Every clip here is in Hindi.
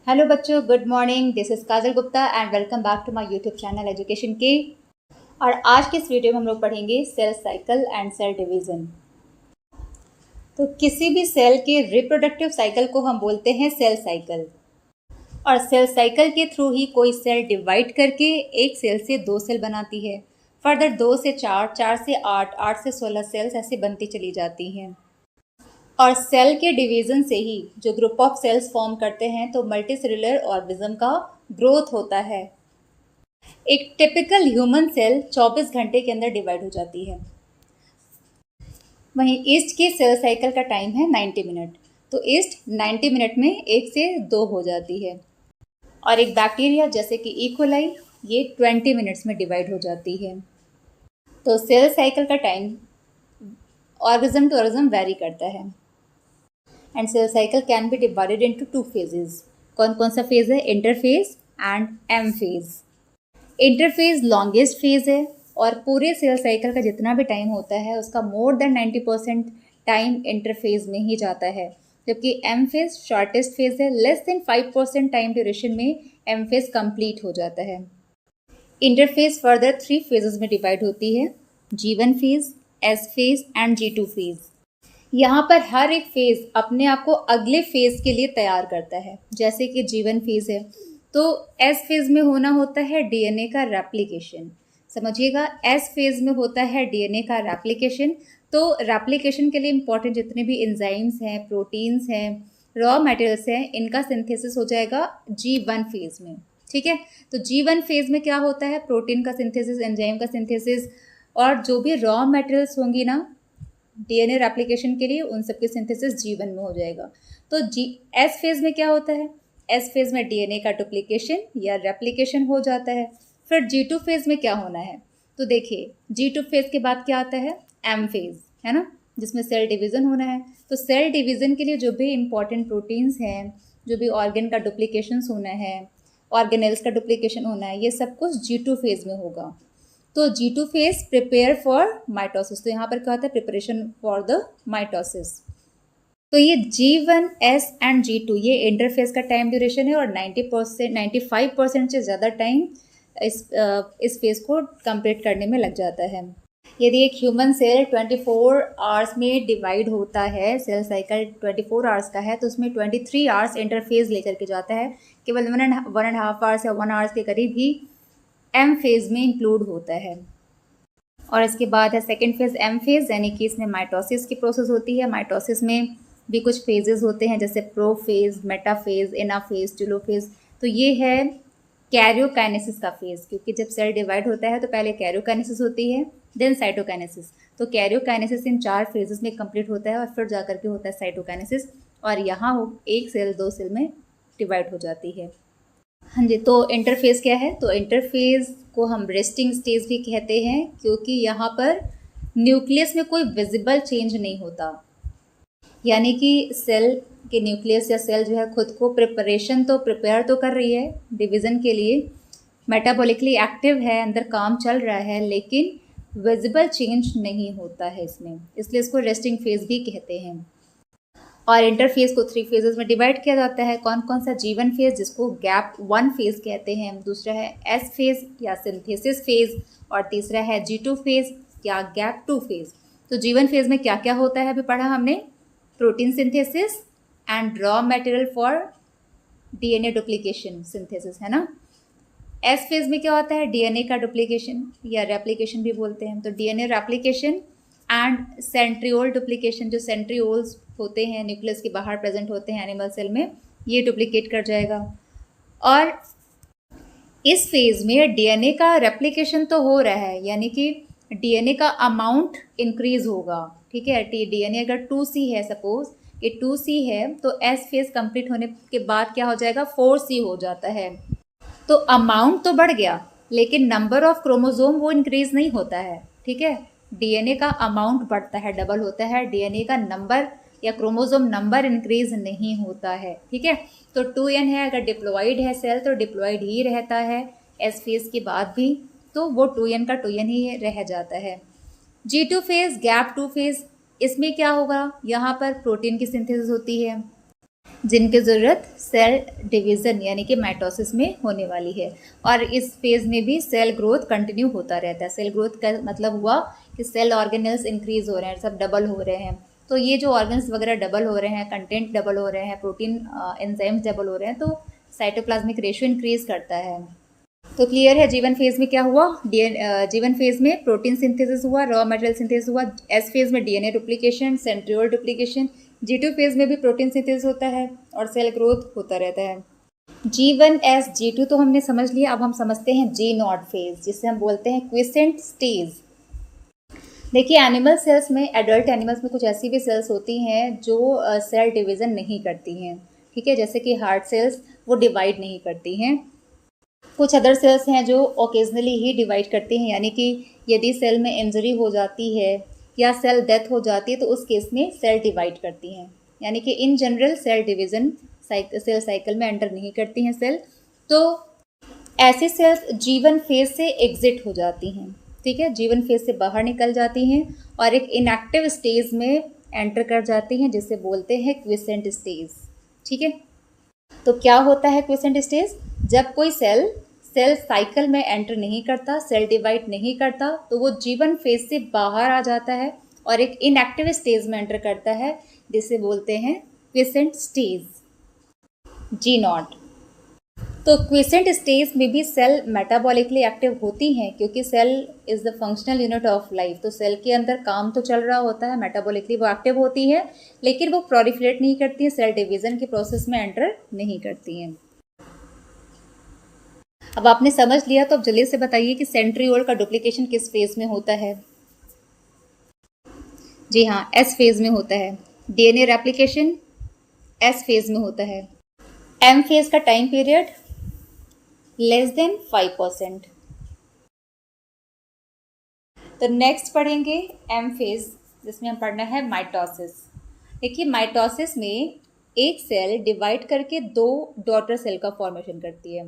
हेलो बच्चों, good morning. This is Kajal Gupta and welcome back to my YouTube channel education के। और आज के इस वीडियो में हम लोग पढ़ेंगे cell cycle and cell division. तो किसी भी सेल के रिप्रोडक्टिव साइकिल को हम बोलते हैं सेल साइकिल। और सेल साइकिल के थ्रू ही कोई सेल डिवाइड करके एक सेल से दो सेल बनाती है। फर्दर 2 से 4, 4 से 8, 8 से 16 सेल्स ऐसे बनती चली जाती हैं। और सेल के डिवीज़न से ही जो ग्रुप ऑफ सेल्स फॉर्म करते हैं तो मल्टी सेलुलर ऑर्गेनिज्म का ग्रोथ होता है। एक टिपिकल ह्यूमन सेल 24 घंटे के अंदर डिवाइड हो जाती है। वहीं ईस्ट की सेल साइकिल का टाइम है 90 मिनट। तो ईस्ट 90 मिनट में 1 से 2 हो जाती है। और एक बैक्टीरिया जैसे कि इकोलाई ये 20 मिनट्स में डिवाइड हो जाती है। तो सेल साइकिल का time organism to organism vary करता है। And cell cycle can be divided into 2 phases. कौन कौन सा फेज है? Interphase and M phase. Interphase longest phase है और पूरे सेल साइकिल का जितना भी टाइम होता है उसका मोर देन 90% टाइम इंटरफेज में ही जाता है। जबकि एम फेज शॉर्टेस्ट फेज है, लेस देन 5% टाइम ड्यूरेशन में एम फेज कंप्लीट हो जाता है। इंटरफेज फर्दर 3 फेजेस में डिवाइड होती है, G1 phase, S phase and G2 phase. यहाँ पर हर एक फेज अपने आप को अगले फेज के लिए तैयार करता है। जैसे कि G1 फेज है तो एस फेज में होना होता है डीएनए का रेप्लिकेशन। समझिएगा, एस फेज में होता है डीएनए का रेप्लिकेशन। तो रेप्लिकेशन के लिए इंपॉर्टेंट जितने भी एंजाइम्स हैं, प्रोटीन्स हैं, रॉ मटेरियल्स हैं, इनका सिंथेसिस हो जाएगा G1 फेज में। ठीक है, तो G1 फेज में क्या होता है? प्रोटीन का सिंथेसिस, एंजाइम का सिंथेसिस और जो भी रॉ मटेरियल्स होंगी ना डीएनए रेप्लिकेशन के लिए, उन सबके सिंथेसिस G1 में हो जाएगा। तो एस फेज में क्या होता है? एस फेज में डीएनए का डुप्लीकेशन या रेप्लिकेशन हो जाता है। फिर G2 फेज में क्या होना है? तो देखिए, G2 फेज के बाद क्या आता है? एम फेज, है ना, जिसमें सेल डिवीज़न होना है। तो सेल डिवीज़न के लिए जो भी इंपॉर्टेंट प्रोटीन्स हैं, जो भी ऑर्गन का डुप्लीकेशंस होना है, ऑर्गेनेल्स का डुप्लीकेशन होना है, ये सब कुछ G2 फेज में होगा। तो G2 phase prepare for mitosis. तो यहाँ पर क्या होता है? Preparation for the mitosis. तो ये G1, S एंड G2 ये इंटरफेज का टाइम ड्यूरेशन है और 95% से ज़्यादा टाइम इस फेज को कंप्लीट करने में लग जाता है। यदि एक ह्यूमन सेल 24 आवर्स में डिवाइड होता है, सेल साइकिल 24 आवर्स का है, तो उसमें 23 आवर्स इंटरफेज लेकर के जाता है। केवल 1.5 आवर्स या 1 आवर्स के करीब ही एम फेज में इंक्लूड होता है। और इसके बाद है सेकेंड फेज एम फेज, यानी कि इसमें माइटोसिस की प्रोसेस होती है। माइटोसिस में भी कुछ फेजेस होते हैं, जैसे प्रो फेज, मेटा फेज, एना फेज, टेलो फेज। तो ये है कैरियोकाइनेसिस का फेज, क्योंकि जब सेल डिवाइड होता है तो पहले कैरियोकाइनेसिस होती है, देन साइटोकाइनेसिस। तो कैरियोकाइनेसिस इन 4 फेजेस में कंप्लीट होता है और फिर जाकर के होता है साइटोकाइनेसिस, और यहाँ एक सेल 2 सेल में डिवाइड हो जाती है। हाँ जी, तो इंटरफेज क्या है? तो इंटरफेज को हम रेस्टिंग स्टेज भी कहते हैं, क्योंकि यहाँ पर न्यूक्लियस में कोई विजिबल चेंज नहीं होता। यानी कि सेल के न्यूक्लियस या सेल जो है खुद को प्रिपेयर तो कर रही है डिवीज़न के लिए, मेटाबॉलिकली एक्टिव है, अंदर काम चल रहा है, लेकिन विजिबल चेंज नहीं होता है इसमें, इसलिए इसको रेस्टिंग फेज भी कहते हैं। और इंटरफेज को 3 फेजेस में डिवाइड किया जाता है। कौन कौन सा? G1 फेज, जिसको गैप 1 फेज कहते हैं, दूसरा है S फेज या सिंथेसिस फेज, और तीसरा है G2 फेज या गैप 2 फेज। तो G1 फेज में क्या क्या होता है अभी पढ़ा हमने? Protein synthesis and raw material for DNA duplication synthesis, है ना। एस फेज में क्या होता है? डीएनए का डुप्लीकेशन या रेप्लिकेशन भी बोलते हैं। तो DNA replication and centriole duplication, जो सेंट्रियोल्स होते हैं न्यूक्लियस के बाहर प्रेजेंट होते हैं एनिमल सेल में, ये डुप्लीकेट कर जाएगा। और इस फेज में डीएनए का रेप्लिकेशन तो हो रहा है, यानी कि डीएनए का अमाउंट इंक्रीज होगा। ठीक है, डीएनए अगर 2C है, सपोज ये 2C है, तो एस फेज कंप्लीट होने के बाद क्या हो जाएगा? 4C हो जाता है। तो अमाउंट तो बढ़ गया, लेकिन नंबर ऑफ क्रोमोसोम वो इंक्रीज नहीं होता है। ठीक है, डीएनए का अमाउंट बढ़ता है, डबल होता है, डीएनए का नंबर या क्रोमोसोम नंबर इंक्रीज नहीं होता है। ठीक है, तो 2n है, अगर डिप्लॉइड है सेल तो डिप्लॉइड ही रहता है एस फेज के बाद भी, तो वो 2n का 2n ही रह जाता है। G2 फेज, गैप 2 फेज, इसमें क्या होगा? यहाँ पर प्रोटीन की सिंथेसिस होती है, जिनकी ज़रूरत सेल डिवीज़न यानी कि माइटोसिस में होने वाली है। और इस फेज़ में भी सेल ग्रोथ कंटिन्यू होता रहता है। सेल ग्रोथ का मतलब हुआ कि सेल ऑर्गेनल्स इंक्रीज़ हो रहे हैं, सब डबल हो रहे हैं। तो ये जो ऑर्गन्स वगैरह डबल हो रहे हैं, कंटेंट डबल हो रहे हैं, प्रोटीन एंजाइम्स डबल हो रहे हैं, तो साइटोप्लाज्मिक रेशियो इंक्रीज़ करता है। तो क्लियर है जीवन फेज में क्या हुआ। जीवन फेज में प्रोटीन सिंथेसिस हुआ, रॉ मटेरियल सिंथेसिस हुआ। एस फेज में DNA duplication, centriole duplication. G2 phase में भी प्रोटीन सिंथेसिस होता है और सेल ग्रोथ होता रहता है। G1S G2 तो हमने समझ लिया। अब हम समझते हैं G0 फेज, जिसे हम बोलते हैं क्विसेंट स्टेज। देखिए, एनिमल सेल्स में, एडल्ट एनिमल्स में कुछ ऐसी भी सेल्स होती हैं जो सेल डिवीज़न नहीं करती हैं। ठीक है, जैसे कि हार्ट सेल्स, वो डिवाइड नहीं करती हैं। कुछ अदर सेल्स हैं जो ओकेजनली ही डिवाइड करती हैं, यानी कि यदि सेल में इंजरी हो जाती है या सेल डेथ हो जाती है तो उस केस में सेल डिवाइड करती हैं। यानी कि in general cell division cell cycle में एंटर नहीं करती हैं सेल। तो ऐसी सेल्स जीवन फेज से एग्जिट हो जाती हैं। ठीक है, जीवन फेज से बाहर निकल जाती हैं और एक इनएक्टिव स्टेज में एंटर कर जाती हैं, जिसे बोलते हैं क्विसेंट स्टेज। ठीक है, तो क्या होता है क्विसेंट स्टेज? जब कोई सेल सेल साइकिल में एंटर नहीं करता, सेल डिवाइड नहीं करता, तो वो जीवन फेज से बाहर आ जाता है और एक इनएक्टिव स्टेज में एंटर करता है, जिसे बोलते हैं क्विसेंट स्टेज, G0। तो क्विसेंट स्टेज में भी सेल मेटाबॉलिकली एक्टिव होती हैं, क्योंकि cell is the functional unit of life. तो सेल के अंदर काम तो चल रहा होता है, मेटाबॉलिकली वो एक्टिव होती है, लेकिन वो प्रोलिफरेट नहीं करती है, सेल डिवीज़न के प्रोसेस में एंटर नहीं करती हैं। अब आपने समझ लिया, तो अब जल्दी से बताइए कि सेंट्रियोल का डुप्लीकेशन किस फेज में होता है? जी हाँ, एस फेज में होता है। डीएनए रेप्लिकेशन एस फेज में होता है। एम फेज का टाइम पीरियड लेस देन 5%। तो नेक्स्ट पढ़ेंगे एम फेज, जिसमें हम पढ़ना है माइटोसिस। देखिए, माइटोसिस में एक सेल डिवाइड करके दो डॉटर सेल का फॉर्मेशन करती है,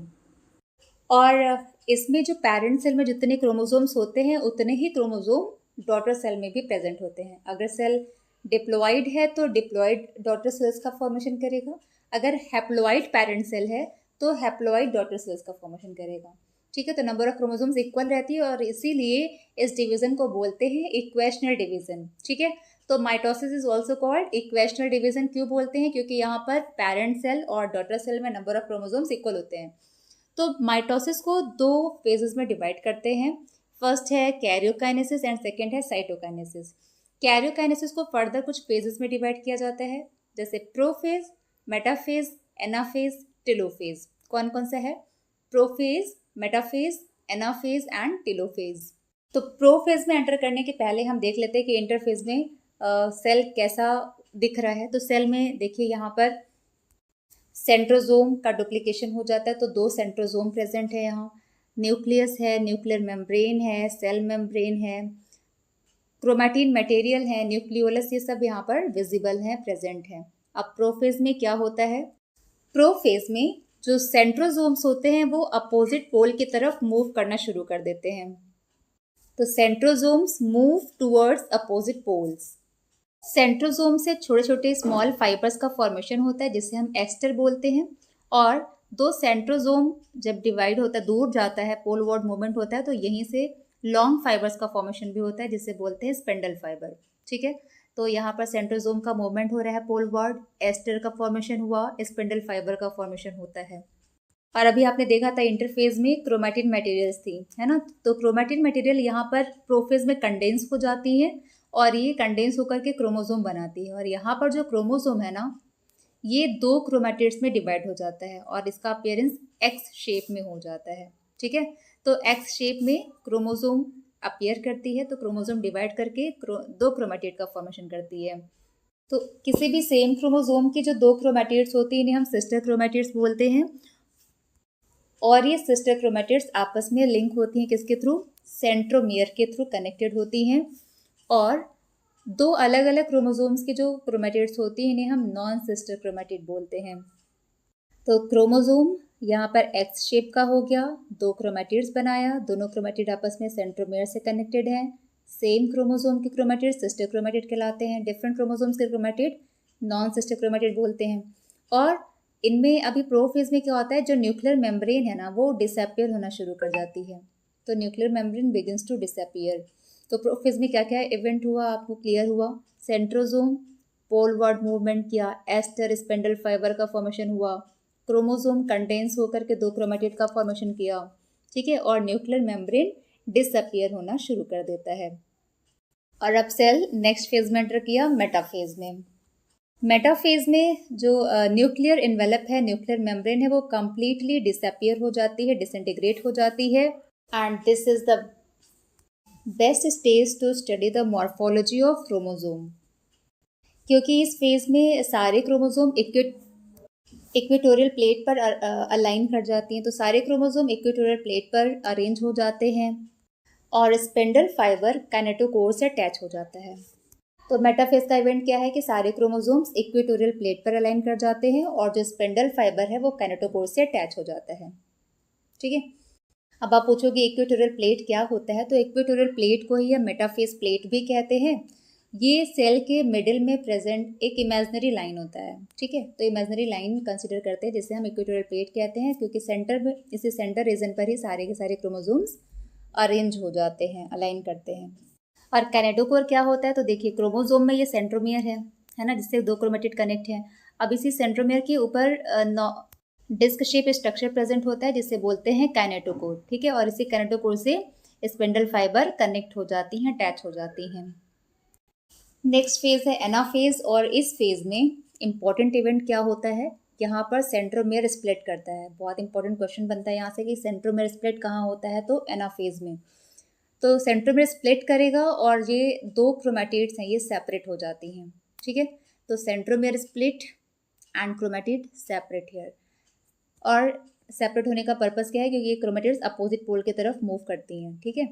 और इसमें जो पेरेंट सेल में जितने क्रोमोसोम्स होते हैं उतने ही क्रोमोसोम डॉटर सेल में भी प्रेजेंट होते हैं। अगर सेल डिप्लॉइड है तो डिप्लॉइड डॉटर सेल्स का फॉर्मेशन करेगा, अगर हैप्लॉइड पेरेंट सेल है तो हैप्लॉइड डॉटर सेल्स का फॉर्मेशन करेगा। ठीक है, तो नंबर ऑफ क्रोमोसोम्स इक्वल रहती है और इसीलिए इस डिवीजन को बोलते हैं इक्वेशनल डिवीजन। ठीक है, तो mitosis is also called equational division. क्यों बोलते हैं? क्योंकि यहाँ पर पेरेंट सेल और डॉटर सेल में नंबर ऑफ क्रोमोसोम्स इक्वल होते हैं। तो माइटोसिस को दो फेजेस में डिवाइड करते हैं। फर्स्ट है कैरियोकाइनेसिस एंड सेकेंड है साइटोकाइनेसिस। कैरियोकाइनेसिस को फर्दर कुछ फेजेस में डिवाइड किया जाता है, जैसे प्रोफेज, मेटाफेज, एनाफेज, टेलोफेज। कौन कौन सा है? Prophase, metaphase, anaphase and telophase. तो प्रोफेज में एंटर करने के पहले हम देख लेते हैं कि इंटरफेज में सेल कैसा दिख रहा है। तो सेल में देखिए, यहाँ पर सेंट्रोजोम का डुप्लीकेशन हो जाता है, तो दो सेंट्रोजोम प्रेजेंट है यहाँ। न्यूक्लियस है, न्यूक्लियर मेम्ब्रेन है, सेल मेम्ब्रेन है, क्रोमैटिन मटेरियल है, न्यूक्लियोलस, ये सब यहाँ पर विजिबल है, प्रेजेंट है। अब प्रोफेज में क्या होता है? प्रोफेज में जो सेंट्रोजोम्स होते हैं वो अपोजिट पोल की तरफ मूव करना शुरू कर देते हैं। तो centrosomes move towards opposite poles. Centrosome से छोटे छोटे स्मॉल फाइबर्स का फॉर्मेशन होता है, जिसे हम एस्टर बोलते हैं। और दो सेंट्रोजोम जब डिवाइड होता है, दूर जाता है, पोलवार्ड मूवमेंट होता है, तो यहीं से लॉन्ग फाइबर्स का फॉर्मेशन भी होता है, जिसे बोलते हैं स्पेंडल फाइबर। ठीक है, तो यहाँ पर सेंट्रोजोम का मूवमेंट हो रहा है पोलवार्ड, एस्टर का फॉर्मेशन हुआ, स्पेंडल फाइबर का फॉर्मेशन होता है। और अभी आपने देखा था इंटरफेज में क्रोमैटिन मटेरियल्स थी, है ना? तो क्रोमैटिन मटेरियल यहाँ पर प्रोफेज में कंडेंस हो जाती है और ये कंडेंस होकर के क्रोमोसोम बनाती है। और यहाँ पर जो क्रोमोसोम है ना, ये दो क्रोमैटिड्स में डिवाइड हो जाता है और इसका अपीयरेंस एक्स शेप में हो जाता है। ठीक है, तो एक्स शेप में क्रोमोसोम अपीयर करती है, तो क्रोमोसोम डिवाइड करके दो क्रोमैटिड का फॉर्मेशन करती है। तो किसी भी सेम क्रोमोसोम की जो दो क्रोमैटिड्स होती हैं, इन्हें हम सिस्टर क्रोमैटिड्स बोलते हैं। और ये सिस्टर क्रोमैटिड्स आपस में लिंक होती हैं किसके थ्रू? सेंट्रोमियर के थ्रू कनेक्टेड होती हैं। और दो अलग अलग क्रोमोसोम्स की जो क्रोमैटिड्स होती हैं, इन्हें हम नॉन सिस्टर क्रोमैटिड बोलते हैं। तो क्रोमोसोम यहाँ पर एक्स शेप का हो गया, दो क्रोमैटिड्स बनाया, दोनों क्रोमैटिड आपस में सेंट्रोमियर से कनेक्टेड हैं। सेम क्रोमोसोम के क्रोमैटिड सिस्टर क्रोमैटिड कहलाते हैं, डिफरेंट क्रोमोसोम्स के क्रोमैटिड नॉन सिस्टर क्रोमैटिड बोलते हैं। और इनमें अभी प्रोफेज में क्या होता है, जो न्यूक्लियर मेम्ब्रेन है ना वो डिसअपियर होना शुरू कर जाती है। तो nuclear membrane begins to disappear. तो प्रोफेज में क्या क्या इवेंट हुआ आपको क्लियर हुआ। सेंट्रोजोम पोलवार्ड मूवमेंट किया, एस्टर स्पेंडल फाइबर का फॉर्मेशन हुआ, क्रोमोसोम कंडेंस होकर के दो क्रोमेटिड का फॉर्मेशन किया, ठीक है, और न्यूक्लियर मेम्ब्रेन डिसअपियर होना शुरू कर देता है। और अब सेल नेक्स्ट फेज में एंटर किया मेटाफेज में। मेटाफेज में जो न्यूक्लियर इन्वेलप है, न्यूक्लियर मेम्ब्रेन है, वो कंप्लीटली डिसअपियर हो जाती है, डिसइंटीग्रेट हो जाती है। And this is the best stage to study the morphology of chromosome, क्योंकि इस फेज में सारे क्रोमोसोम इक्वेटोरियल प्लेट पर अलाइन कर जाती हैं। तो सारे क्रोमोसोम इक्वेटोरियल प्लेट पर अरेंज हो जाते हैं और स्पेंडल फाइबर काइनेटोकोर से अटैच हो जाता है। तो मेटाफेज का इवेंट क्या है कि सारे क्रोमोसोम्स इक्वेटोरियल प्लेट पर अलाइन कर जाते हैं और जो स्पेंडल फाइबर है वो काइनेटोकोर से अटैच हो जाता है, ठीक है। अब आप पूछोगे इक्वेटोरियल प्लेट क्या होता है, तो इक्वेटोरियल प्लेट को ही हम मेटाफेज प्लेट भी कहते हैं। ये सेल के मिडिल में प्रेजेंट एक इमेजिनरी लाइन होता है, ठीक है। तो इमेजिनरी लाइन कंसिडर करते हैं जिसे हम इक्वेटोरियल प्लेट कहते हैं, क्योंकि सेंटर में, इसी सेंटर रीजन पर ही सारे के सारे क्रोमोसोम्स अरेंज हो जाते हैं, अलाइन करते हैं। और कैनेडोकोर क्या होता है, तो देखिए क्रोमोसोम में ये सेंट्रोमियर है ना, जिससे दो क्रोमेटिड कनेक्ट है। अब इसी सेंट्रोमियर के ऊपर डिस्क शेप स्ट्रक्चर प्रेजेंट होता है जिसे बोलते हैं कैनेटोकोर, ठीक है। और इसी कैनेटोकोर से स्पिंडल फाइबर कनेक्ट हो जाती हैं, अटैच हो जाती हैं। नेक्स्ट फेज है एनाफेज, और इस फेज में इंपॉर्टेंट इवेंट क्या होता है, यहाँ पर सेंट्रोमियर स्प्लिट करता है। बहुत इंपॉर्टेंट क्वेश्चन बनता है यहाँ से कि सेंट्रोमियर स्प्लिट कहाँ होता है, तो एनाफेज में। तो सेंट्रोमियर स्प्लिट करेगा और ये दो क्रोमेटिड्स हैं, ये सेपरेट हो जाती हैं, ठीक है। तो centromere split and chromatid separate here. और सेपरेट होने का पर्पस क्या है, क्योंकि ये क्रोमेटिड्स अपोजिट पोल की तरफ मूव करती हैं, ठीक है।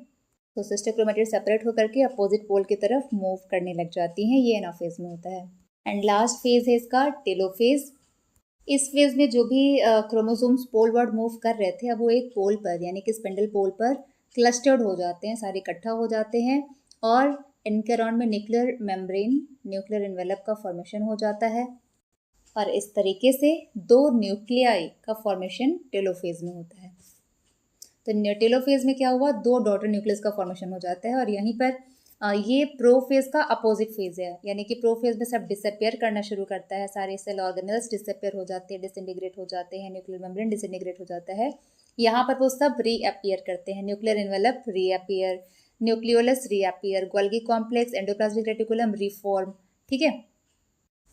तो सिस्टर क्रोमेटिड सेपरेट होकर के अपोजिट पोल की तरफ मूव करने लग जाती हैं, ये एनाफेज में होता है। एंड लास्ट फेज है इसका टेलोफेज। इस फेज में जो भी क्रोमोसोम्स पोलवर्ड मूव कर रहे थे, अब वो एक पोल पर यानी कि स्पिंडल पोल पर क्लस्टर्ड हो जाते हैं, सारे इकट्ठा हो जाते हैं और इनके अराउंड में न्यूक्लियर मेम्ब्रेन, न्यूक्लियर एनवेलप का फॉर्मेशन हो जाता है। और इस तरीके से दो न्यूक्लियाई का फॉर्मेशन टेलोफेज में होता है। तो टेलोफेज में क्या हुआ, दो डॉटर न्यूक्लियस का फॉर्मेशन हो जाता है। और यहीं पर ये प्रोफेज का अपोजिट फेज है, यानी कि प्रोफेज में सब डिसअपियर करना शुरू करता है, सारे सेल ऑर्गेनल्स डिसअपियर हो जाते हैं, डिसइंटीग्रेट हो जाते हैं, न्यूक्लियर मेम्ब्रेन डिसइंटीग्रेट हो जाता है। यहाँ पर वो सब रीअपियर करते हैं, nuclear envelope reappear, nucleolus reappear, Golgi complex, endoplasmic reticulum reform, ठीक है।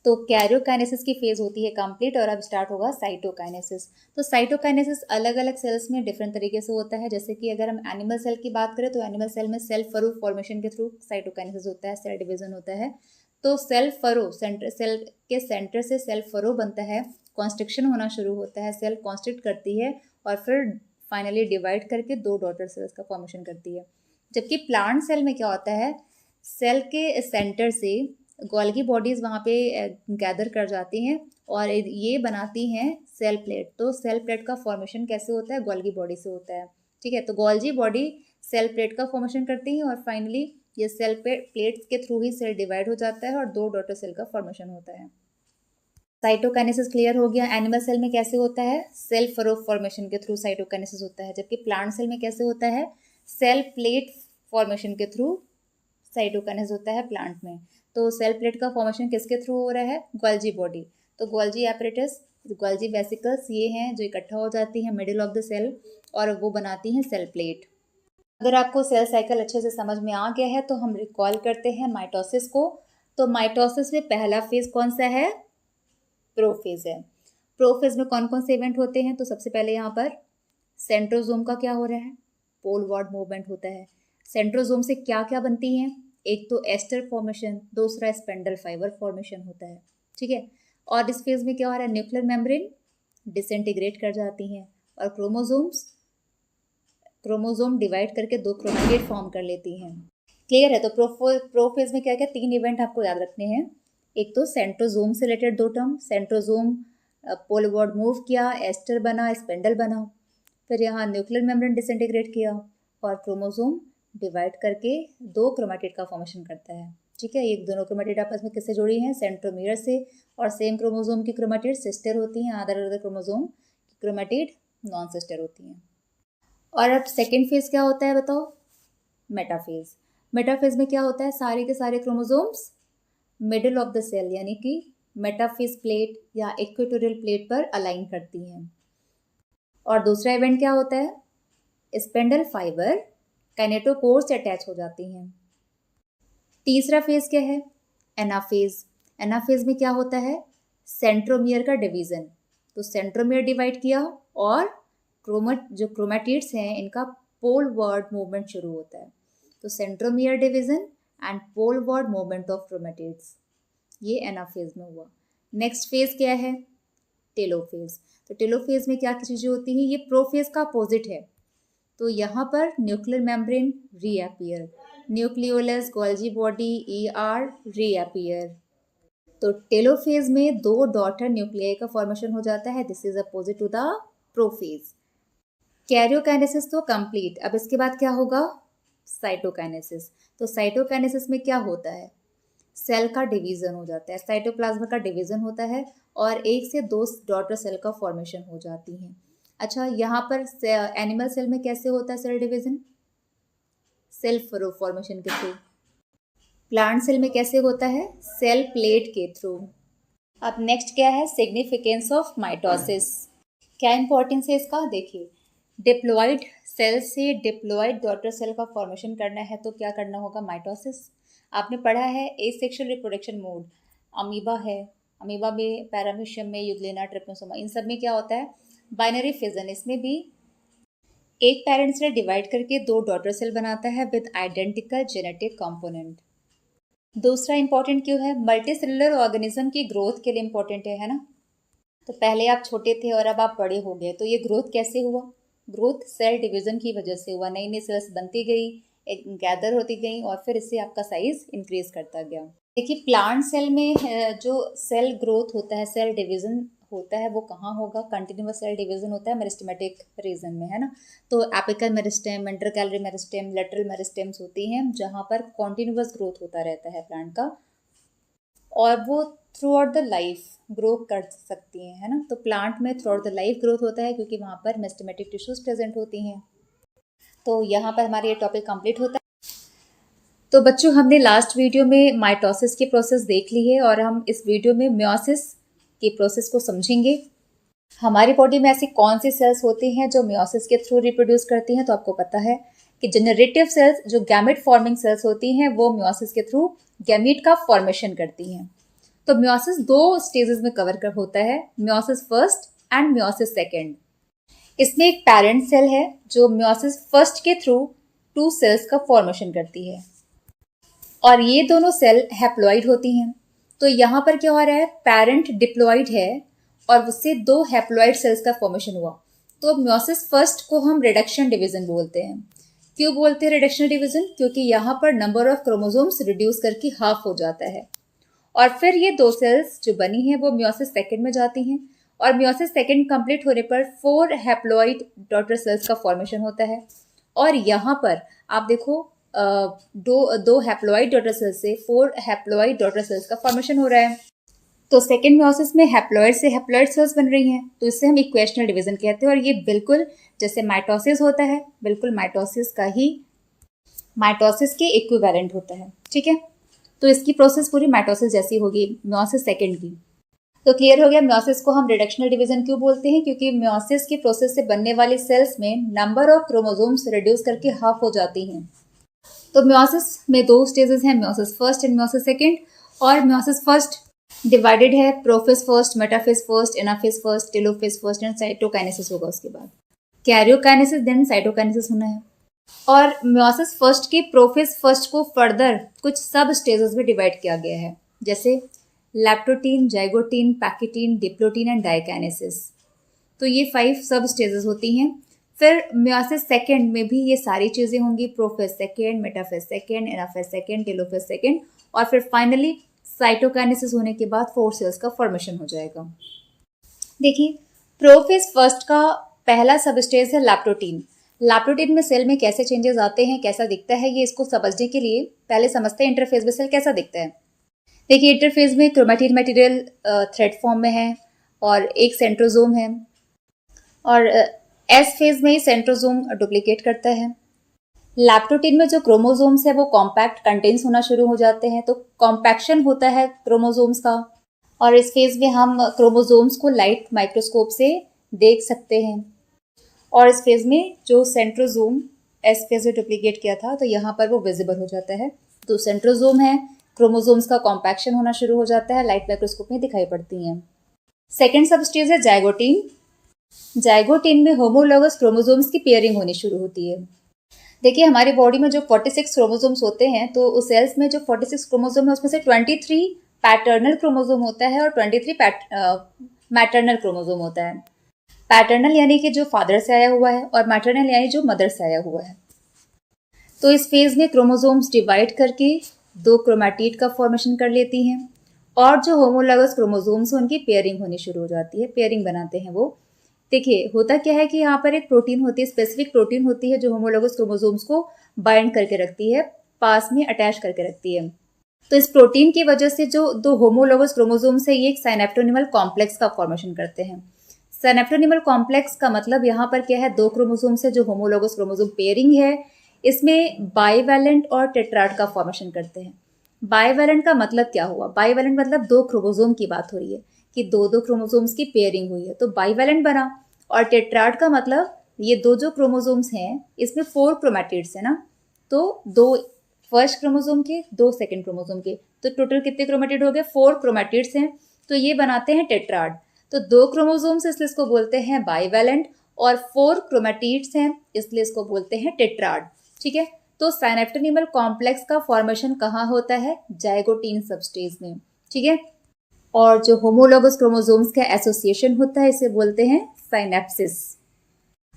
तो कैरियोकाइनेसिस की फेज होती है कंप्लीट और अब स्टार्ट होगा साइटोकाइनेसिस। तो साइटोकाइनेसिस अलग अलग सेल्स में डिफरेंट तरीके से होता है। जैसे कि अगर हम एनिमल सेल की बात करें तो एनिमल सेल में सेल फरो फॉर्मेशन के थ्रू साइटोकाइनेसिस होता है, सेल डिवीजन होता है। तो सेल फरो सेल के सेंटर से सेल फरो बनता है, कॉन्स्ट्रिक्शन होना शुरू होता है, सेल कॉन्स्ट्रिक्ट करती है और फिर फाइनली डिवाइड करके दो डॉटर सेल्स का फॉर्मेशन करती है। जबकि प्लांट सेल में क्या होता है, सेल के सेंटर से गोल्गी बॉडीज़ वहाँ पे गैदर कर जाती हैं और ये बनाती हैं सेल प्लेट। तो सेल प्लेट का फॉर्मेशन कैसे होता है, गोल्गी बॉडी से होता है, ठीक है। तो गोल्गी बॉडी सेल प्लेट का फॉर्मेशन करती है और फाइनली ये सेल प्लेट्स के थ्रू ही सेल डिवाइड हो जाता है और दो डॉटर सेल का फॉर्मेशन होता है। साइटोकाइनेसिस क्लियर हो गया। एनिमल सेल में कैसे होता है, सेल फरो फॉर्मेशन के थ्रू साइटोकाइनेसिस होता है। जबकि प्लांट सेल में कैसे होता है, सेल प्लेट फॉर्मेशन के थ्रू साइटोकाइनेसिस होता है प्लांट में। तो सेल प्लेट का फॉर्मेशन किसके थ्रू हो रहा है, गोल्जी बॉडी। तो गोल्जी एपरेटस, गोल्जी वेसिकल्स ये हैं जो इकट्ठा हो जाती हैं मिडिल ऑफ द सेल और वो बनाती हैं सेल प्लेट। अगर आपको सेल साइकिल अच्छे से समझ में आ गया है तो हम रिकॉल करते हैं माइटोसिस को। तो माइटोसिस में पहला फेज कौन सा है, प्रोफेज है। प्रोफेज में कौन कौन से इवेंट होते हैं, तो सबसे पहले यहाँ पर सेंट्रोजोम का क्या हो रहा है, पोल वार्ड मूवमेंट होता है। सेंट्रोजोम से क्या क्या बनती हैं, एक तो एस्टर फॉर्मेशन, दूसरा स्पेंडल फाइबर फॉर्मेशन होता है, ठीक है। और इस फेज में क्या हो रहा है, न्यूक्लियर मेम्ब्रेन डिसइंटीग्रेट कर जाती हैं और क्रोमोसोम डिवाइड करके दो क्रोमेटिड फॉर्म कर लेती हैं। क्लियर है। तो प्रोफेज में क्या क्या तीन इवेंट आपको याद रखने हैं। एक तो सेंट्रोजोम से रिलेटेड दो टर्म, सेंट्रोजोम पोल वार्ड मूव किया, एस्टर बना, स्पेंडल बना। फिर यहाँ न्यूक्लियर मेम्ब्रेन डिसइंटीग्रेट किया और क्रोमोसोम डिवाइड करके दो क्रोमेटिड का फॉर्मेशन करता है, ठीक है, ये दोनों क्रोमेटिड आपस में किससे जुड़ी हैं, सेंट्रोमियर से, और सेम क्रोमोसोम की क्रोमेटिड सिस्टर होती हैं, अदर अदर क्रोमोसोम की क्रोमेटिड नॉन सिस्टर होती हैं। और अब सेकेंड फेज क्या होता है बताओ, मेटाफेज। मेटाफेज में क्या होता है, सारे के सारे chromosomes middle of the cell यानी कि मेटाफेज प्लेट या इक्वेटोरियल प्लेट पर अलाइन करती हैं। और दूसरा इवेंट क्या होता है, स्पेंडल फाइबर काइनेटोकोर से अटैच हो जाती हैं। तीसरा फेज क्या है, एनाफेज। एनाफेज में क्या होता है, सेंट्रोमियर का डिवीजन। तो सेंट्रोमियर डिवाइड किया और जो क्रोमेटिड्स हैं इनका पोलवार्ड मूवमेंट शुरू होता है। तो centromere division and poleward movement of chromatids, ये एनाफेज में हुआ। नेक्स्ट फेज क्या है, टेलोफेज। तो टेलोफेज में क्या चीज़ें होती हैं, ये प्रोफेज का अपोजिट है। तो यहाँ पर nuclear membrane reappear, nucleolus, Golgi body, ER reappear. तो टेलोफेज में 2 डॉटर न्यूक्लियाई का फॉर्मेशन हो जाता है, this is opposite to the prophase. Karyokinesis तो कंप्लीट। अब इसके बाद क्या होगा, साइटोकाइनेसिस। तो साइटोकाइनेसिस में क्या होता है, सेल का डिवीजन हो जाता है, साइटोप्लाज्म का डिवीजन होता है और 1 से 2 डॉटर सेल का फॉर्मेशन हो जाती हैं। अच्छा, यहाँ पर एनिमल सेल में कैसे होता है सेल डिवीजन, सेल्फ फॉर्मेशन के थ्रू। प्लांट सेल में कैसे होता है, सेल प्लेट के थ्रू। अब नेक्स्ट क्या है, सिग्निफिकेंस ऑफ माइटोसिस। क्या इंपॉर्टेंस है इसका, देखिए डिप्लॉइड सेल से डिप्लॉइड डॉटर सेल का फॉर्मेशन करना है तो क्या करना होगा, माइटोसिस। आपने पढ़ा है एसेक्सुअल रिप्रोडक्शन मोड, अमीबा है, अमीबा में, पैरामीशियम में, यूग्लेना, ट्रिप्नोसोमा, इन सब में क्या होता है, बाइनरी फिजन। इसमें भी एक पेरेंट सेल डिवाइड करके 2 डॉटर सेल बनाता है विद आइडेंटिकल जेनेटिक कंपोनेंट। दूसरा इंपॉर्टेंट क्यों है, मल्टी सेलुलर ऑर्गेनिज्म की ग्रोथ के लिए इंपॉर्टेंट है ना। तो पहले आप छोटे थे और अब आप बड़े हो गए, तो ये ग्रोथ कैसे हुआ, ग्रोथ सेल डिवीजन की वजह से हुआ। नई नई सेल्स बनती गई, एक गैदर होती गई और फिर इससे आपका साइज इंक्रीज करता गया। देखिए प्लांट सेल में जो सेल ग्रोथ होता है, सेल डिवीजन होता है, वो कहाँ होगा, कंटिन्यूअस सेल डिवीजन होता है मेरिस्टेमेटिक रीजन में, है ना। तो apical meristem, intercalary meristem, lateral meristems होती हैं जहाँ पर कॉन्टिन्यूअस ग्रोथ होता रहता है प्लांट का, और वो through out the life grow कर सकती हैं, है ना। तो प्लांट में through out the life growth होता है क्योंकि वहाँ पर मेरिस्टेमेटिक टिश्यूज प्रेजेंट होती हैं। तो यहाँ पर हमारा ये टॉपिक कंप्लीट होता है। तो बच्चों हमने लास्ट वीडियो में माइटोसिस की प्रोसेस देख ली है और हम इस वीडियो में मियोसिस की प्रोसेस को समझेंगे। हमारी बॉडी में ऐसी कौन सी सेल्स होती हैं जो मियोसिस के थ्रू रिप्रोड्यूस करती हैं, तो आपको पता है कि जनरेटिव सेल्स जो गैमेट फॉर्मिंग सेल्स होती हैं वो मियोसिस के थ्रू गैमीट का फॉर्मेशन करती हैं। तो मियोसिस 2 स्टेजेस में कवर कर होता है, meiosis first and meiosis second. इसमें एक पेरेंट सेल है जो मियोसिस फर्स्ट के थ्रू 2 सेल्स का फॉर्मेशन करती है और ये दोनों सेल हैप्लॉइड होती हैं। तो यहाँ पर क्या हो रहा है, पेरेंट डिप्लॉइड है और उससे 2 हैप्लॉइड सेल्स का फॉर्मेशन हुआ। तो मियोसिस फर्स्ट को हम रिडक्शन डिवीजन बोलते हैं। क्यों बोलते हैं रिडक्शन डिवीजन, क्योंकि यहाँ पर नंबर ऑफ क्रोमोसोम्स रिड्यूस करके हाफ हो जाता है और फिर ये 2 सेल्स जो बनी हैं वो मियोसिस सेकेंड में जाती हैं और मियोसिस सेकेंड कंप्लीट होने पर 4 हैप्लॉइड डॉटर सेल्स का फॉर्मेशन होता है। और यहाँ पर आप देखो दो हैप्लॉइड डॉटर सेल्स से 4 हैप्लॉइड डॉटर सेल्स का फॉर्मेशन हो रहा है। तो सेकेंड मियोसिस में हैप्लॉइड से हैप्लॉइड सेल्स बन रही हैं, तो इससे हम इक्वेशनल डिवीजन कहते हैं और ये बिल्कुल जैसे माइटोसिस होता है, बिल्कुल माइटोसिस के इक्विवेलेंट होता है, ठीक है। तो इसकी प्रोसेस पूरी माइटोसिस जैसी होगी मियोसिस सेकेंड की। तो क्लियर हो गया, मियोसिस को हम रिडक्शनल डिवीजन क्यों बोलते हैं, क्योंकि मियोसिस की प्रोसेस से बनने वाली सेल्स में नंबर ऑफ क्रोमोसोम्स रिड्यूस करके हाफ हो जाती हैं। तो मियोसिस में 2 स्टेजेस हैं, meiosis first and meiosis second. और मियोसिस फर्स्ट डिवाइडेड है prophase first, metaphase first, anaphase first, telophase first and cytokinesis होगा उसके बाद, कैरियोकाइनेसिस देन साइटोकाइनेसिस होना है। और मियोसिस फर्स्ट के प्रोफेज फर्स्ट को फर्दर कुछ सब स्टेजेस में डिवाइड किया गया है, जैसे leptotene, zygotene, pachytene, diplotene and diakinesis. तो ये 5 सब स्टेजेस होती हैं। फिर मियोसिस सेकेंड में भी ये सारी चीज़ें होंगी, prophase second, metaphase second, anaphase second, telophase second और फिर फाइनली साइटोकाइनेसिस होने के बाद 4 सेल्स का फॉर्मेशन हो जाएगा। देखिए प्रोफेज फर्स्ट का पहला सब स्टेज है लैप्टोटीन। लैप्टोप्रोटीन में सेल में कैसे चेंजेस आते हैं, कैसा दिखता है, ये इसको समझने के लिए पहले समझते हैं इंटरफेज में सेल कैसा दिखता है। देखिए इंटरफेज में क्रोमैटिन मटेरियल थ्रेड फॉर्म में है और एक सेंट्रोजोम है और एस फेज में ही सेंट्रोजोम डुप्लीकेट करता है। लैप्टोप्रोटीन में जो क्रोमोसोम्स है वो कॉम्पैक्ट कंटेन्स होना शुरू हो जाते हैं, तो कॉम्पैक्शन होता है क्रोमोसोम्स का। और इस फेज में हम क्रोमोसोम्स को लाइट माइक्रोस्कोप से देख सकते हैं। और इस फेज में जो सेंट्रोजोम एस फेज में डुप्लीकेट किया था तो यहाँ पर वो विजिबल हो जाता है। तो सेंट्रोजोम है, क्रोमोसोम्स का कॉम्पैक्शन होना शुरू हो जाता है, लाइट माइक्रोस्कोप में दिखाई पड़ती हैं। सेकेंड सबस्टेज है जाइगोटीन। जाइगोटीन में होमोलॉगस क्रोमोसोम्स की पेयरिंग होनी शुरू होती है। देखिए हमारी बॉडी में जो 46 क्रोमोसोम्स होते हैं तो उस सेल्स में जो 46 क्रोमोसोम है उसमें से 23 पैटर्नल क्रोमोसोम होता है और 23 मैटर्नल क्रोमोसोम होता है। पैटर्नल यानी कि जो फादर से आया हुआ है और मैटर्नल यानी जो मदर से आया हुआ है। तो इस फेज में क्रोमोसोम्स डिवाइड करके दो क्रोमैटिड का फॉर्मेशन कर लेती हैं और जो होमोलॉगस क्रोमोसोम्स हैं उनकी पेयरिंग होनी शुरू हो जाती है, पेयरिंग बनाते हैं वो। देखिए होता क्या है कि यहाँ पर एक प्रोटीन होती है, स्पेसिफिक प्रोटीन होती है जो होमोलॉगस क्रोमोसोम्स को बाइंड करके रखती है, पास में अटैच करके रखती है। तो इस प्रोटीन की वजह से जो दो होमोलॉगस क्रोमोसोम्स है ये एक साइनेप्टोनिमल कॉम्प्लेक्स का फॉर्मेशन करते हैं। साइनेप्टोनिमल कॉम्प्लेक्स का मतलब यहाँ पर क्या है, दो क्रोमोसोम से जो होमोलॉगस क्रोमोसोम पेयरिंग है इसमें बाइवैलेंट और टेट्राड का फॉर्मेशन करते हैं। बाइवैलेंट का मतलब क्या हुआ, बाइवैलेंट मतलब दो क्रोमोसोम की बात हो रही है कि दो दो क्रोमोसोम्स की पेयरिंग हुई है तो बाइवैलेंट बना। और टेट्राड का मतलब ये दो जो क्रोमोसोम्स हैं इसमें 4 क्रोमैटिड्स है ना, तो दो फर्स्ट क्रोमोसोम के, दो सेकंड क्रोमोसोम के, तो टोटल कितने क्रोमैटिड हो गए, 4 क्रोमैटिड्स हैं, तो ये बनाते हैं टेट्राड। तो दो क्रोमोसोम्स इसलिए इसको बोलते हैं बाइवैलेंट और 4 क्रोमैटिड्स हैं इसलिए इसको बोलते हैं टेट्राड। ठीक है, तो साइनेप्टोनिमल कॉम्प्लेक्स का फॉर्मेशन कहाँ होता है, जाइगोटीन सबस्टेज में। ठीक है, और जो होमोलॉगस क्रोमोसोम्स का एसोसिएशन होता है इसे बोलते हैं साइनेप्सिस।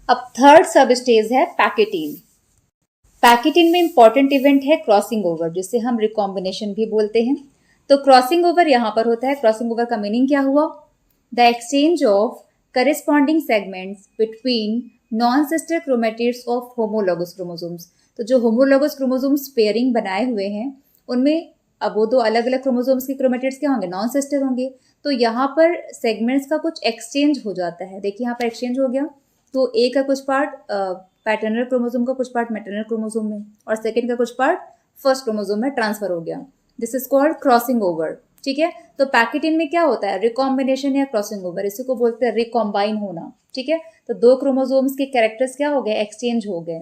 अब थर्ड सबस्टेज है पैकेटीन। पैकेटीन में इंपॉर्टेंट इवेंट है क्रॉसिंग ओवर, जिसे हम रिकॉम्बिनेशन भी बोलते हैं। तो क्रॉसिंग ओवर यहाँ पर होता है। क्रॉसिंग ओवर का मीनिंग क्या हुआ, the exchange of corresponding segments between non sister chromatids of homologous chromosomes. तो जो होमोलॉगस क्रोमोसोम्स पेयरिंग बनाए हुए हैं उनमें अब वो दो अलग अलग क्रोमोसोम्स के क्रोमैटिड्स क्या होंगे, नॉन सिस्टर होंगे, तो यहाँ पर सेगमेंट्स का कुछ एक्सचेंज हो जाता है। देखिए यहाँ पर एक्सचेंज हो गया, तो ए का कुछ पार्ट पैटर्नल क्रोमोसोम का कुछ पार्ट मैटर्नल क्रोमोसोम में और सेकेंड का कुछ पार्ट फर्स्ट क्रोमोसोम में ट्रांसफर हो गया। This is called crossing over. ठीक है, तो पैकेटीन में क्या होता है, रिकॉम्बिनेशन या क्रॉसिंग ओवर, इसी को बोलते हैं रिकॉम्बाइन होना। ठीक है, तो दो क्रोमोसोम्स के कैरेक्टर्स क्या हो गए, एक्सचेंज हो गए।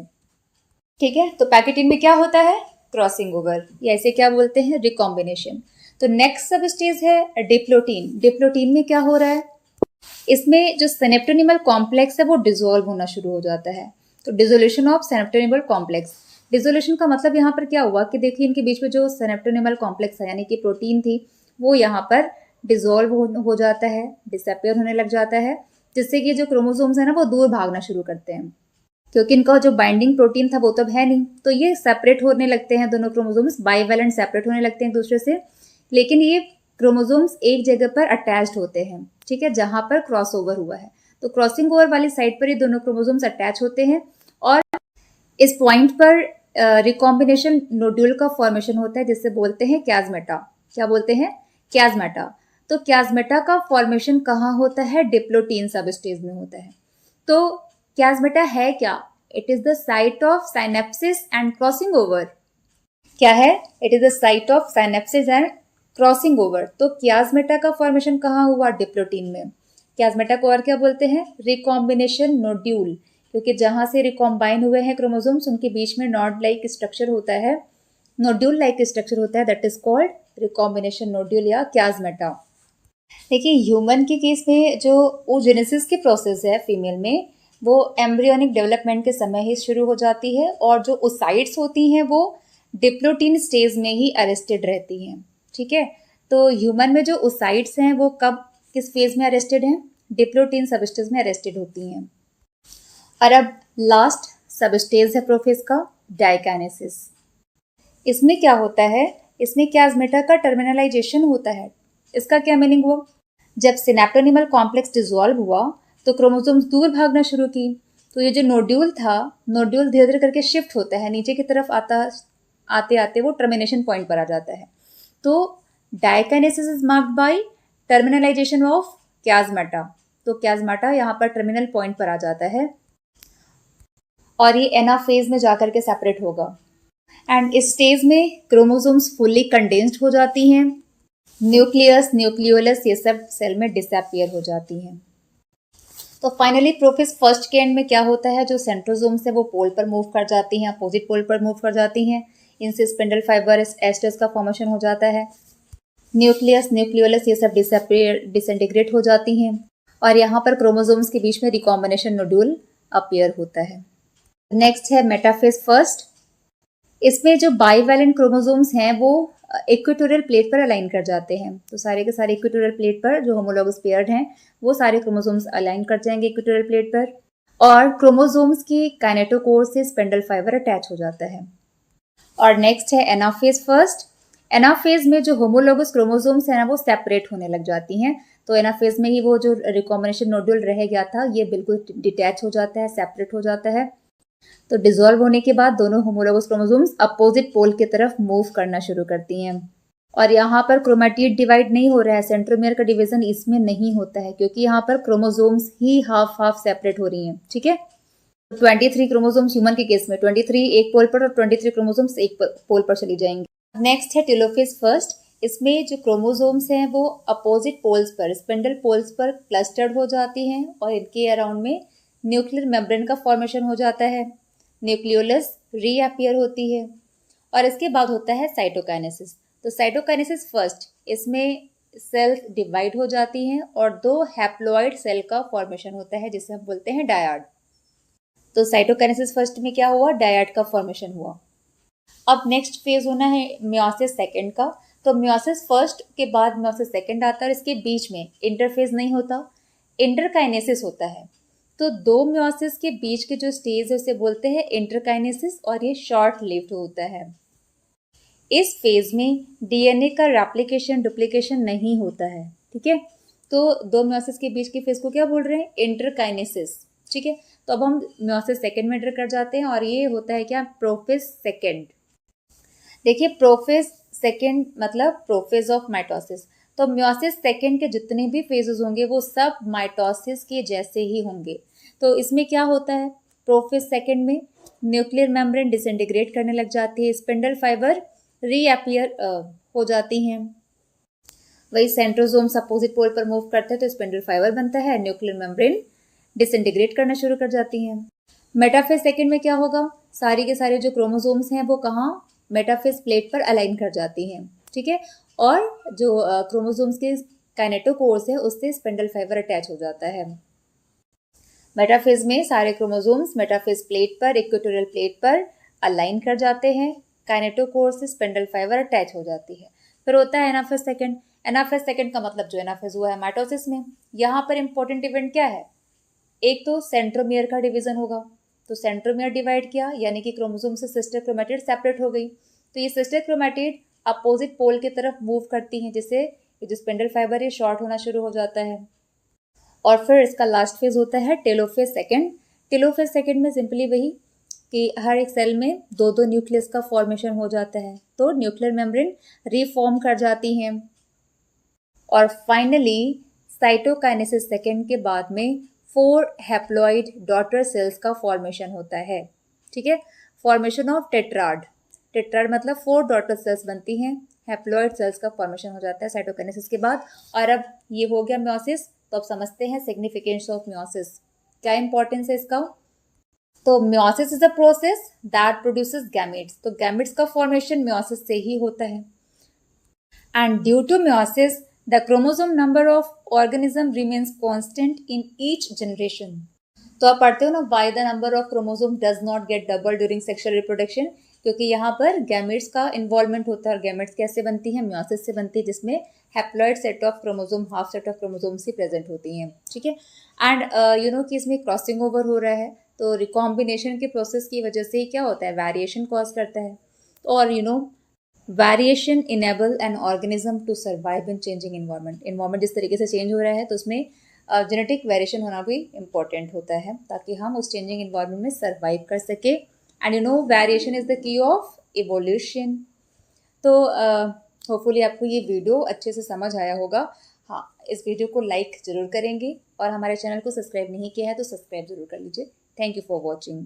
ठीक है, तो पैकेटीन में क्या होता है, क्रॉसिंग ओवर, या इसे क्या बोलते हैं, रिकॉम्बिनेशन। तो नेक्स्ट सब स्टेज है डिप्लोटीन। डिप्लोटीन में क्या हो रहा है, इसमें जो सेनेप्टोनिमल कॉम्प्लेक्स है वो डिसॉल्व होना शुरू हो जाता है। तो डिसोल्यूशन ऑफ सेनेप्टोनिमल कॉम्प्लेक्स। डिसोल्यूशन का मतलब यहाँ पर क्या हुआ कि देखिए इनके बीच में जो सेनेप्टोनिमल कॉम्प्लेक्स है यानी कि प्रोटीन थी वो यहाँ पर डिसॉल्व हो जाता है, डिसअपियर होने लग जाता है, जिससे कि जो क्रोमोसोम्स है ना वो दूर भागना शुरू करते हैं, क्योंकि इनका जो बाइंडिंग प्रोटीन था वो तो है नहीं, तो ये सेपरेट होने लगते हैं, दोनों क्रोमोसोम्स बाइवैलेंट सेपरेट होने लगते हैं एक दूसरे से। लेकिन ये क्रोमोसोम्स एक जगह पर अटैच्ड होते हैं, ठीक है, जहां पर क्रॉस ओवर हुआ है। तो क्रॉसिंग ओवर वाली साइड पर ये दोनों क्रोमोसोम्स अटैच होते हैं और इस पॉइंट पर रिकॉम्बिनेशन नोड्यूल का फॉर्मेशन होता है जिससे बोलते हैं क्याजमेटा। क्या बोलते हैं, क्याजमेटा। तो क्याजमेटा का फॉर्मेशन कहाँ होता है, डिप्लोटीन सब स्टेज में होता है। तो क्याजमेटा है क्या, it is the site of synapsis and crossing over. क्या है, it is the site of synapsis and crossing over. तो क्याजमेटा का फॉर्मेशन कहाँ हुआ, डिप्लोटीन में। क्याजमेटा को और क्या बोलते हैं, रिकॉम्बिनेशन नोड्यूल, क्योंकि जहां से रिकॉम्बाइन हुए हैं क्रोमोसोम्स उनके बीच में नॉड लाइक स्ट्रक्चर होता है, नोड्यूल लाइक स्ट्रक्चर होता है, that is called recombination nodule या क्याजमेटा। देखिए ह्यूमन के केस में जो ओजेनेसिस की प्रोसेस है फीमेल में वो एम्ब्रियोनिक डेवलपमेंट के समय ही शुरू हो जाती है और जो ओसाइट्स होती हैं वो डिप्लोटीन स्टेज में ही अरेस्टेड रहती हैं। ठीक है, तो ह्यूमन में जो ओसाइट्स हैं वो कब किस फेज में अरेस्टेड हैं, डिप्लोटीन सबस्टेज में अरेस्टेड होती हैं। और अब लास्ट सबस्टेज है प्रोफेज का, डाइकाइनेसिस। इसमें क्या होता है, इसमें क्याजमेटा का टर्मिनलाइजेशन होता है। इसका क्या मीनिंग हुआ, जब सिनेप्टोनिमल कॉम्प्लेक्स डिसॉल्व हुआ तो क्रोमोसोम्स दूर भागना शुरू की, तो ये जो नोड्यूल था, नोड्यूल धीरे धीरे करके शिफ्ट होता है नीचे की तरफ, आते आते वो टर्मिनेशन पॉइंट पर आ जाता है। तो diakinesis is marked by terminalisation of chiasmata. तो क्याज़्माटा यहाँ पर टर्मिनल पॉइंट पर आ जाता है और ये एनाफेज में जाकर के सेपरेट होगा। एंड इस स्टेज में क्रोमोसोम्स फुल्ली कंडेंस्ड हो जाती हैं, न्यूक्लियस, न्यूक्लियोलस ये सब सेल में डिसअपियर हो जाती हैं। तो फाइनली प्रोफेज फर्स्ट के एंड में क्या होता है, जो सेंट्रोसोम्स है वो पोल पर मूव कर जाती हैं, अपोजिट पोल पर मूव कर जाती हैं। इनसे स्पिंडल फाइबर एस्टर्स का फॉर्मेशन हो जाता है। न्यूक्लियस, न्यूक्लियोलस ये सब डिसइंटीग्रेट हो जाती हैं और यहाँ पर क्रोमोसोम्स के बीच में रिकॉम्बिनेशन नोड्यूल अपीयर होता है। नेक्स्ट है मेटाफेज फर्स्ट। इसमें जो बाईवैलेंट क्रोमोसोम्स हैं वो इक्वेटोरियल प्लेट पर अलाइन कर जाते हैं। तो सारे के सारे इक्वेटोरियल प्लेट पर जो होमोलॉगस पेयर्ड हैं वो सारे क्रोमोसोम्स अलाइन कर जाएंगे इक्वेटोरियल प्लेट पर, और क्रोमोसोम्स की काइनेटोकोर से स्पिंडल फाइबर अटैच हो जाता है। और नेक्स्ट है एनाफेज फर्स्ट। एनाफेज में जो होमोलॉगस क्रोमोसोम्स हैं ना वो सेपरेट होने लग जाती हैं। तो एनाफेज में ही वो जो रिकॉम्बिनेशन नोड्यूल रह गया था ये बिल्कुल डिटैच हो जाता है, सेपरेट हो जाता है। तो डिसॉल्व होने के बाद दोनों होमोलॉगस क्रोमोसोम्स अपोजिट पोल की तरफ मूव करना शुरू करती हैं। और यहाँ पर क्रोमैटिड डिवाइड नहीं हो रहा है, सेंट्रोमियर का डिवीजन इसमें नहीं होता है क्योंकि यहाँ पर क्रोमोसोम्स ही हाफ हाफ सेपरेट हो रही हैं। ठीक है, 23 क्रोमोसोम्स ह्यूमन के केस में 23 एक पोल पर और 23 क्रोमोसोम्स एक पोल पर चली जाएंगी। नेक्स्ट है टेलोफेज फर्स्ट। इसमें जो क्रोमोसोम्स हैं वो अपोजिट पोल्स पर, स्पिंडल पोल्स पर क्लस्टर्ड हो जाती हैं और इनके अराउंड में न्यूक्लियर मेम्ब्रेन का फॉर्मेशन हो जाता है, न्यूक्लियोलस रीअपियर होती है और इसके बाद होता है साइटोकाइनेसिस। तो साइटोकाइनेसिस फर्स्ट, इसमें सेल्स डिवाइड हो जाती हैं और दो हैप्लॉइड सेल का फॉर्मेशन होता है जिसे हम बोलते हैं डायड। तो साइटोकाइनेसिस फर्स्ट में क्या हुआ, डायड का फॉर्मेशन हुआ। अब नेक्स्ट फेज होना है मियोसिस सेकेंड का। तो मियोसिस फर्स्ट के बाद मियोसिस सेकेंड आता है और इसके बीच में इंटरफेज नहीं होता, इंटरकाइनेसिस होता है। तो दो मियोसिस के बीच के जो स्टेज है उसे बोलते हैं इंटरकाइनेसिस और ये शॉर्ट लिव्ड होता है। इस फेज में डीएनए का रेप्लिकेशन डुप्लीकेशन नहीं होता है। ठीक है, तो दो मियोसिस के बीच के फेज को क्या बोल रहे हैं, इंटरकाइनेसिस। ठीक है, तो अब हम मियोसिस सेकेंड में एंटर कर जाते हैं और ये होता है क्या, प्रोफेज सेकेंड। देखिए प्रोफेज सेकेंड मतलब प्रोफेज ऑफ माइटोसिस। तो मियोसिस सेकेंड के जितने भी फेजेस होंगे वो सब माइटोसिस के जैसे ही होंगे। तो इसमें क्या होता है, प्रोफेज सेकेंड में न्यूक्लियर मेम्ब्रेन डिसइंटीग्रेट करने लग जाती है, स्पिंडल फाइबर रीअपियर हो जाती हैं। वही सेंट्रोसोम्स अपोजिट पोल पर मूव करते हैं तो स्पिंडल फाइबर बनता है, न्यूक्लियर मेम्ब्रेन डिसइंटीग्रेट करना शुरू कर जाती हैं। मेटाफेज सेकेंड में क्या होगा, सारी के सारे जो क्रोमोसोम्स हैं वो कहाँ, मेटाफेज प्लेट पर अलाइन कर जाती हैं। ठीक है, और जो क्रोमोसोम्स के काइनेटोकोर्स है उससे स्पिंडल फाइबर अटैच हो जाता है। मेटाफेज में सारे क्रोमोसोम्स मेटाफेज प्लेट पर, इक्वेटोरियल प्लेट पर अलाइन कर जाते हैं, काइनेटोकोर से स्पिंडल फाइबर अटैच हो जाती है। फिर होता है एनाफेज सेकेंड। एनाफेज सेकेंड का मतलब जो एनाफेज हुआ है माइटोसिस में। यहाँ पर इंपॉर्टेंट इवेंट क्या है, एक तो सेंट्रोमियर का डिवीजन होगा। तो सेंट्रोमियर डिवाइड किया यानी कि क्रोमोसोम से सिस्टर क्रोमैटिड सेपरेट हो गई। तो ये सिस्टर क्रोमैटिड अपोजिट पोल की तरफ मूव करती हैं जिससे ये जो स्पिंडल फाइबर है शॉर्ट होना शुरू हो जाता है। और फिर इसका लास्ट फेज होता है टेलोफेज सेकेंड। टेलोफेज सेकेंड में सिंपली वही कि हर एक सेल में दो दो न्यूक्लियस का फॉर्मेशन हो जाता है, तो न्यूक्लियर मेम्ब्रेन रीफॉर्म कर जाती हैं। और फाइनली साइटोकाइनेसिस सेकेंड के बाद में 4 हैप्लॉइड डॉटर सेल्स का फॉर्मेशन होता है। ठीक है, फॉर्मेशन ऑफ टेट्राड। टेट्राड मतलब 4 डॉटर सेल्स बनती हैं, हैप्लॉइड सेल्स का फॉर्मेशन हो जाता है साइटोकाइनेसिस के बाद। और अब ये हो गया मियोसिस। तो अब समझते हैं सिग्निफिकेंस ऑफ मियोसिस, क्या इंपॉर्टेंस है इसका। तो meiosis is a process that produces gametes. तो गैमेट्स का फॉर्मेशन मियोसिस से ही होता है। And due to meiosis the chromosome number of organism remains constant in each generation। तो आप पढ़ते हो ना, why the number of chromosome does not get double during sexual reproduction, क्योंकि यहाँ पर गैमेट्स का इन्वॉल्वमेंट होता है। और गैमेट्स कैसे बनती है, मियोसिस से बनती है, जिसमें haploid set of chromosome, half set of chromosomes he present होती हैं। ठीक है, एंड यू नो कि इसमें क्रॉसिंग ओवर हो रहा है, तो रिकॉम्बिनेशन के प्रोसेस की वजह से क्या होता है, वेरिएशन कॉज करता है। और you know variation enable an organism to survive in changing environment. Environment जिस तरीके से चेंज हो रहा है तो उसमें जेनेटिक वेरिएशन होना भी इम्पॉर्टेंट होता है ताकि हम उस चेंजिंग इन्वायरमेंट में सर्वाइव कर सके। And variation is the key of evolution. तो होपफुली आपको ये वीडियो अच्छे से समझ आया होगा। हाँ, इस वीडियो को लाइक ज़रूर करेंगे और हमारे चैनल को सब्सक्राइब नहीं किया है तो सब्सक्राइब ज़रूर कर लीजिए। Thank you for watching.